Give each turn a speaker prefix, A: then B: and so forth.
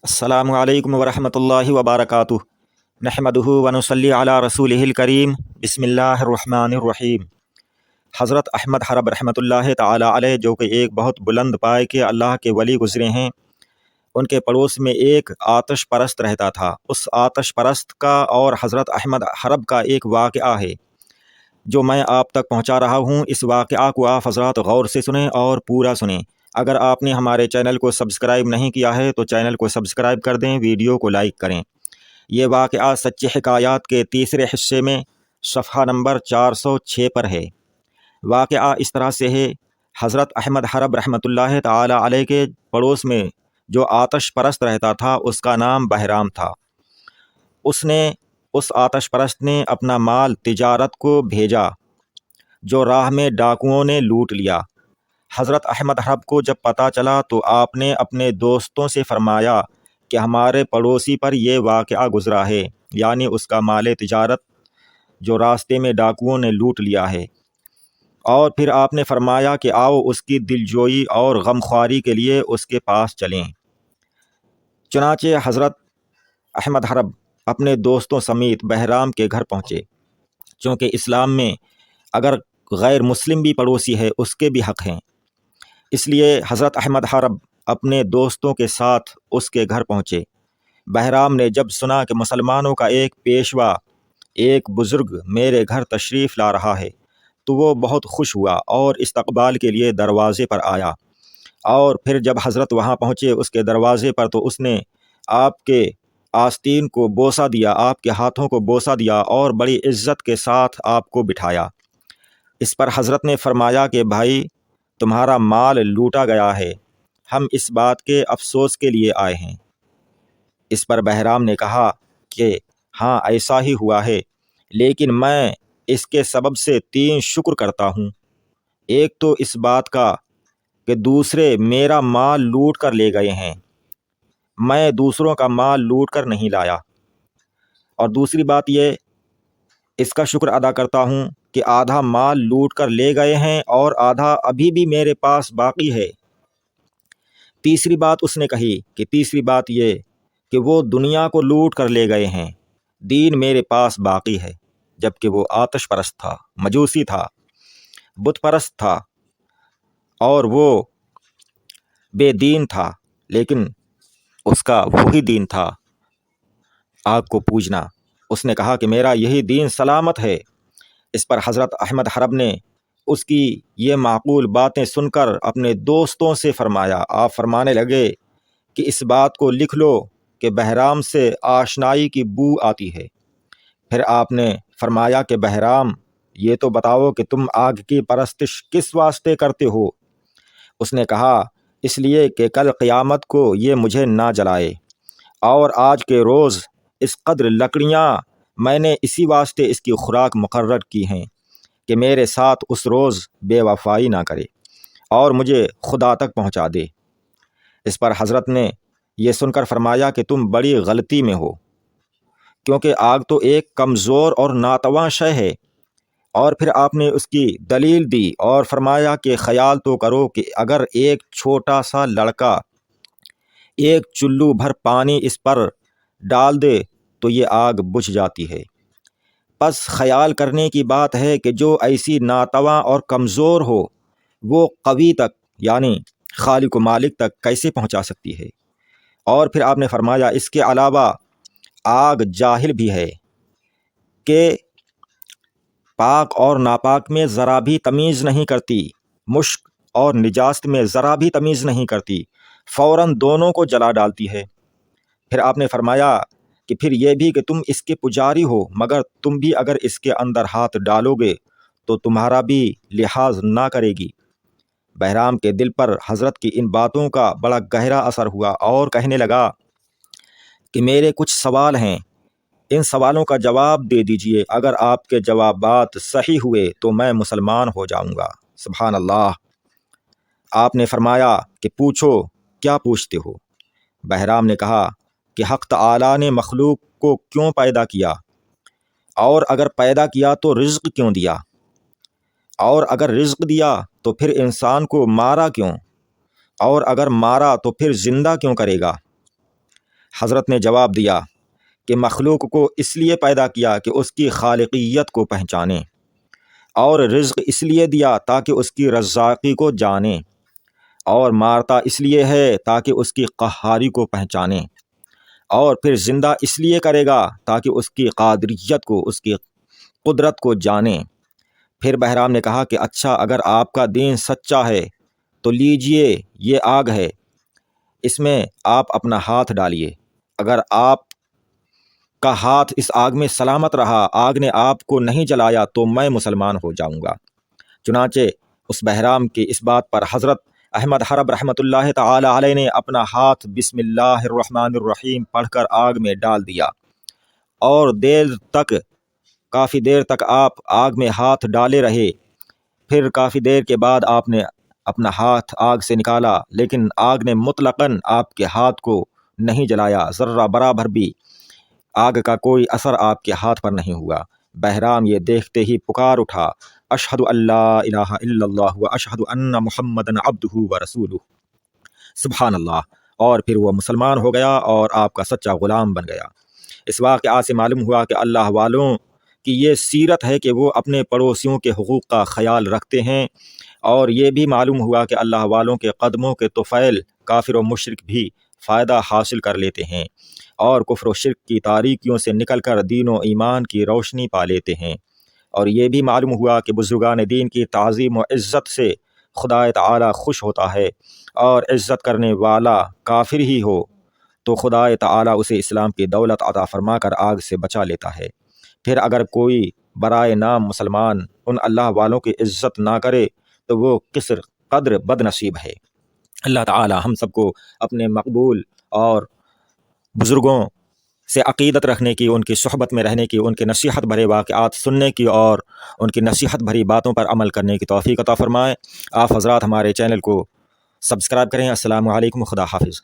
A: अस्सलामु अलैकुम वरहमतुल्लाहि वबरकातुहु। नहमदुहु व नुसल्ली अला रसूलिहिल करीम। बिस्मिल्लाहिर रहमानिर रहीम। हज़रत अहमद हरब रहमतुल्लाहि ताला अलैह, जो कि एक बहुत बुलंद पाए के अल्लाह के वली गुज़रे हैं, उनके पड़ोस में एक आतश परस्त रहता था। उस आतश परस्त का और हज़रत अहमद हरब का एक वाक़या है जो मैं आप तक पहुंचा रहा हूं। इस वाक़या को आप हज़रात गौर से सुनें और पूरा सुनें। अगर आपने हमारे चैनल को सब्सक्राइब नहीं किया है तो चैनल को सब्सक्राइब कर दें, वीडियो को लाइक करें। ये वाक़या सच्ची हिकायात के तीसरे हिस्से में सफ़हा नंबर 406 पर है। वाक़या इस तरह से है, हज़रत अहमद हरब रहमतुल्लाहि ताला अलैह के पड़ोस में जो आतश परस्त रहता था उसका नाम बहराम था। उस आतश परस्त ने अपना माल तिजारत को भेजा जो राह में डाकुओं ने लूट लिया। हज़रत अहमद हरब को जब पता चला तो आपने अपने दोस्तों से फरमाया कि हमारे पड़ोसी पर यह वाक़या गुज़रा है, यानी उसका माल तिजारत जो रास्ते में डाकुओं ने लूट लिया है। और फिर आपने फरमाया कि आओ उसकी दिलजोई और गमख्वारी के लिए उसके पास चलें। चुनाचे हज़रत अहमद हरब अपने दोस्तों समेत बहराम के घर पहुँचे। चूँकि इस्लाम में अगर गैर मुस्लिम भी पड़ोसी है उसके भी हक़ हैं, इसलिए हज़रत अहमद हरब अपने दोस्तों के साथ उसके घर पहुँचे। बहराम ने जब सुना कि मुसलमानों का एक पेशवा, एक बुज़ुर्ग मेरे घर तशरीफ़ ला रहा है, तो वो बहुत खुश हुआ और इस्तक़बाल के लिए दरवाज़े पर आया। और फिर जब हज़रत वहाँ पहुँचे उसके दरवाज़े पर, तो उसने आपके आस्तीन को बोसा दिया, आपके हाथों को बोसा दिया और बड़ी इज़्ज़त के साथ आपको बिठाया। इस पर हज़रत ने फरमाया कि भाई, तुम्हारा माल लूटा गया है, हम इस बात के अफसोस के लिए आए हैं। इस पर बहराम ने कहा कि हाँ, ऐसा ही हुआ है, लेकिन मैं इसके सबब से 3 शुक्र करता हूँ। एक तो इस बात का कि दूसरे मेरा माल लूट कर ले गए हैं, मैं दूसरों का माल लूट कर नहीं लाया। और दूसरी बात ये, इसका शुक्र अदा करता हूँ कि आधा माल लूट कर ले गए हैं और आधा अभी भी मेरे पास बाकी है। तीसरी बात उसने कही कि तीसरी बात ये कि वो दुनिया को लूट कर ले गए हैं, दीन मेरे पास बाकी है। जबकि वो आतश परस्त था, मजूसी था, बुत परस्त था और वो बेदीन था, लेकिन उसका वही दीन था, आग को पूजना। उसने कहा कि मेरा यही दीन सलामत है। इस पर हज़रत अहमद हरब ने उसकी ये माकूल बातें सुनकर अपने दोस्तों से फरमाया। आप फरमाने लगे कि इस बात को लिख लो कि बहराम से आशनाई की बू आती है। फिर आपने फरमाया कि बहराम, ये तो बताओ कि तुम आग की परस्तिश किस वास्ते करते हो। उसने कहा, इसलिए कि कल क़यामत को ये मुझे ना जलाए, और आज के रोज़ इस कद्र लकड़ियाँ मैंने इसी वास्ते इसकी खुराक मुकर्रर की हैं कि मेरे साथ उस रोज़ बेवफाई ना करे और मुझे खुदा तक पहुँचा दे। इस पर हज़रत ने यह सुनकर फरमाया कि तुम बड़ी गलती में हो, क्योंकि आग तो एक कमज़ोर और नातवां शय है। और फिर आपने उसकी दलील दी और फरमाया कि ख्याल तो करो कि अगर एक छोटा सा लड़का एक चुल्लू भर पानी इस पर डाल दे तो ये आग बुझ जाती है। बस ख्याल करने की बात है कि जो ऐसी नातवा और कमज़ोर हो वो कवी तक, यानी खालिक मालिक तक कैसे पहुंचा सकती है। और फिर आपने फरमाया, इसके अलावा आग जाहिल भी है कि पाक और नापाक में ज़रा भी तमीज़ नहीं करती, मुश्क और निजास्त में ज़रा भी तमीज़ नहीं करती, फ़ौरन दोनों को जला डालती है। फिर आपने फरमाया कि फिर ये भी कि तुम इसके पुजारी हो, मगर तुम भी अगर इसके अंदर हाथ डालोगे तो तुम्हारा भी लिहाज ना करेगी। बहराम के दिल पर हज़रत की इन बातों का बड़ा गहरा असर हुआ और कहने लगा कि मेरे कुछ सवाल हैं, इन सवालों का जवाब दे दीजिए। अगर आपके जवाबात सही हुए तो मैं मुसलमान हो जाऊंगा। सुभान अल्लाह। आपने फरमाया कि पूछो, क्या पूछते हो। बहराम ने कहा कि हक़ तआला ने मखलूक को क्यों पैदा किया, और अगर पैदा किया तो रिज़्क़ क्यों दिया, और अगर रिज़्क़ दिया तो फिर इंसान को मारा क्यों, और अगर मारा तो फिर ज़िंदा क्यों करेगा। حضرت نے جواب دیا کہ مخلوق کو اس لیے پیدا کیا کہ اس کی خالقیت کو پہچانے، اور رزق اس لیے دیا تاکہ اس کی رزاقی کو جانے، اور مارتا اس لیے ہے تاکہ اس کی قہاری کو پہچانے، اور پھر زندہ اس لیے کرے گا تاکہ اس کی قادریت کو، اس کی قدرت کو جانے۔ پھر بہرام نے کہا کہ اچھا، اگر آپ کا دین سچا ہے تو لیجئے، یہ آگ ہے، اس میں آپ اپنا ہاتھ ڈالیے، اگر آپ کا ہاتھ اس آگ میں سلامت رہا، آگ نے آپ کو نہیں جلایا، تو میں مسلمان ہو جاؤں گا۔ چنانچہ اس بہرام کی اس بات پر حضرت احمد حرب رحمۃ اللہ تعالی علیہ نے اپنا ہاتھ بسم اللہ الرحمن الرحیم پڑھ کر آگ میں ڈال دیا، اور کافی دیر تک آپ آگ میں ہاتھ ڈالے رہے۔ پھر کافی دیر کے بعد آپ نے اپنا ہاتھ آگ سے نکالا، لیکن آگ نے مطلقاً آپ کے ہاتھ کو نہیں جلایا، ذرہ برابر بھی آگ کا کوئی اثر آپ کے ہاتھ پر نہیں ہوا۔ بہرام یہ دیکھتے ہی پکار اٹھا، اشہد ان لا الہ الا اللہ و اشہد ان محمدًا عبدہ و رسولہ، سبحان اللہ، اور پھر وہ مسلمان ہو گیا اور آپ کا سچا غلام بن گیا۔ اس واقعہ سے معلوم ہوا کہ اللہ والوں کی یہ سیرت ہے کہ وہ اپنے پڑوسیوں کے حقوق کا خیال رکھتے ہیں، اور یہ بھی معلوم ہوا کہ اللہ والوں کے قدموں کے طفیل کافر و مشرک بھی فائدہ حاصل کر لیتے ہیں، اور کفر و شرک کی تاریکیوں سے نکل کر دین و ایمان کی روشنی پا لیتے ہیں۔ اور یہ بھی معلوم ہوا کہ بزرگان دین کی تعظیم و عزت سے خدا تعالی خوش ہوتا ہے، اور عزت کرنے والا کافر ہی ہو تو خدا تعالی اسے اسلام کی دولت عطا فرما کر آگ سے بچا لیتا ہے۔ پھر اگر کوئی برائے نام مسلمان ان اللہ والوں کی عزت نہ کرے تو وہ کس قدر بد نصیب ہے۔ اللہ تعالی ہم سب کو اپنے مقبول اور بزرگوں سے عقیدت رکھنے کی، ان کی صحبت میں رہنے کی، ان کی نصیحت بھرے واقعات سننے کی اور ان کی نصیحت بھری باتوں پر عمل کرنے کی توفیق عطا فرمائے۔ آپ حضرات ہمارے چینل کو سبسکرائب کریں۔ السلام علیکم، خدا حافظ۔